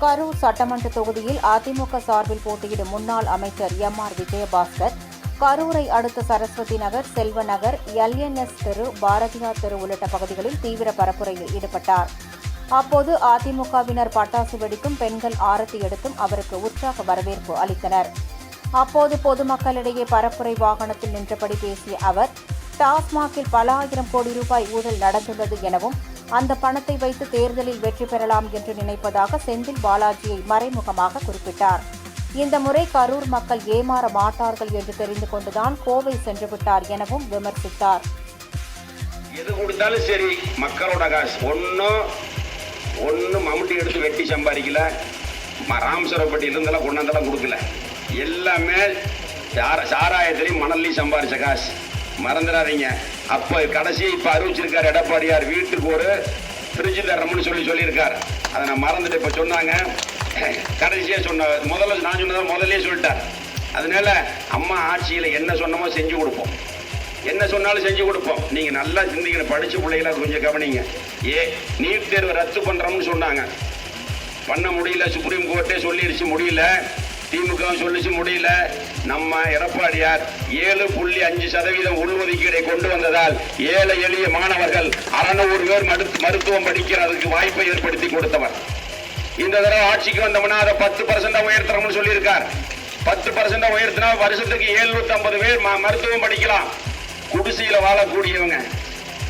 கரூர் சட்டமன்ற தொகுதியில் அதிமுக சார்பில் போட்டியிடும் முன்னாள் அமைச்சர் எம்.ஆர். விஜயபாஸ்கர் கரூரை அடுத்த சரஸ்வதி நகர், செல்வ நகர், எல்.என்.எஸ். தெரு, பாரதியார் தெரு உள்ளிட்ட பகுதிகளில் தீவிர பரப்புரையில் ஈடுபட்டார். அப்போது அதிமுகவினர் பட்டாசு வெடித்தும், பெண்கள் ஆரத்தி எடுத்தும் அவருக்கு உற்சாக வரவேற்பு அளித்தனர். அப்போது பொதுமக்களிடையே பரப்புரை வாகனத்தில் நின்றபடி பேசிய அவர், டாஸ்மாகில் பல ஆயிரம் கோடி ரூபாய் ஊழல் நடந்துள்ளது எனவும், அந்த பணத்தை வைத்து தேர்தலில் வெற்றி பெறலாம் என்று நினைப்பதாக செந்தில் பாலாஜியை மறைமுகமாக குறிப்பிட்டார். இந்த முறை கரூர் மக்கள் ஏமாற மாட்டார்கள் என்று தெரிந்து கொண்டுதான் கோவை சென்றுவிட்டார் எனவும் விமர்சித்தார். எது கொடுத்தாலும் சரி, மக்களோட காசு ஒன்னும் மம்முட்டி எடுத்து வெட்டி சம்பாதிக்கல, ராமசுரப்பட்டியில இருந்தெல்லாம் கொண்டாந்தெல்லாம் கொடுக்கல. எல்லாமே சாராயத்திலையும் மணல்லையும் சம்பாதிச்ச காசு. மறந்துடாதீங்க. அப்போ கடைசி இப்போ அறிவிச்சிருக்கார் எடப்பாடியார், வீட்டுக்கு ஒரு ஃப்ரிட்ஜ் தரணும்னு சொல்லியிருக்கார். அதை நான் மறந்துட்டு இப்போ சொன்னாங்க. கடைசியாக முதல்ல நான் சொன்னதை முதல்லே சொல்லிட்டார். அதனால அம்மா ஆட்சியில் என்ன சொன்னமோ செஞ்சு கொடுப்போம், என்ன சொன்னாலும் செஞ்சு கொடுப்போம். நீங்கள் நல்லா சிந்திக்கிற படித்த பிள்ளைகளை கொஞ்சம் கவனிங்க. நீட் தேர்வு ரத்து பண்ணுறோம்னு சொன்னாங்க, பண்ண முடியல. சுப்ரீம் கோர்ட்டே சொல்லிடுச்சு முடியல, திமுக சொல்லிச்சு முடியல. நம்ம எடப்பாடியார் 7.5% உள்ஒதுக்கீடை கொண்டு வந்ததால் ஏழை எளிய மாணவர்கள் 600 பேர் மருத்துவம் படிக்கிறதுக்கு வாய்ப்பை ஏற்படுத்தி கொடுத்தவர். இந்த தடவை ஆட்சிக்கு வந்தோம்னா அதை 10% உயர்த்தணும்னு சொல்லியிருக்கார். 10% உயர்த்தினா வருஷத்துக்கு 750 பேர் மருத்துவம் படிக்கலாம். குடிசையில வாழக்கூடியவங்க,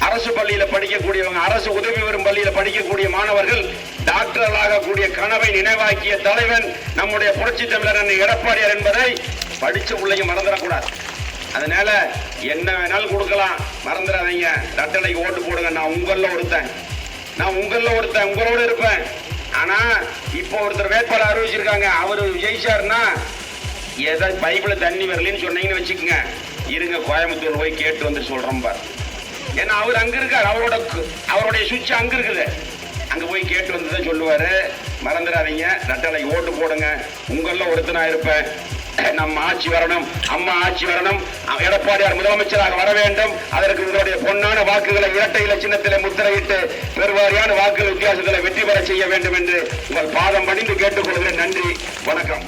அரசு பள்ளியில படிக்கக்கூடியவங்க, அரசு உதவி பெறும் பள்ளியில படிக்கக்கூடிய மாணவர்கள் டாக்டர்களாக கூடிய கனவை நினைவாக்கிய தலைவன் நம்முடைய புரட்சி தமிழர் எடப்பாடியார் என்பதை படிச்ச பிள்ளைங்க மறந்துடக்கூடாது. அதனால என்ன வேணாலும் கொடுக்கலாம், மறந்துடாதீங்க. தட்டளைக்கு ஓட்டு போடுங்க. நான் உங்கள ஒருத்தன் உங்களோட இருப்பேன். ஆனா இப்போ ஒருத்தர் வேட்பாளர் அறிவிச்சிருக்காங்க, அவரு ஜெயிச்சாருன்னா ஏதாவது பைப்ல தண்ணி வரலன்னு சொன்னீங்கன்னு வச்சுக்கோங்க, இருங்க கோயம்புத்தூர் போய் கேட்டு வந்து சொல்றோம் பார். ஏன்னா அவர் அங்க இருக்கார், அவருடைய சுவிட்ச் அங்க இருக்குது. அங்க போய் கேட்டு வந்து தான் சொல்லுவாரு. மறந்துடாதீங்க, ரெட்டலை ஓட்டு போடுங்க. உங்கள ஒருத்தனா இருப்பேன். நம்ம ஆட்சி வரணும், அம்மா ஆட்சி வரணும், எடப்பாடியார் முதலமைச்சராக வர வேண்டும். அதற்கு உங்களுடைய பொன்னான வாக்குகளை இரட்டை இலட்சணத்தில் முத்திரையிட்டு பெருவாரியான வாக்குகள் வித்தியாசத்தில் வெற்றி பெற செய்ய வேண்டும் என்று உங்கள் பாதம் பணிந்து கேட்டுக்கொள்கிறேன். நன்றி, வணக்கம்.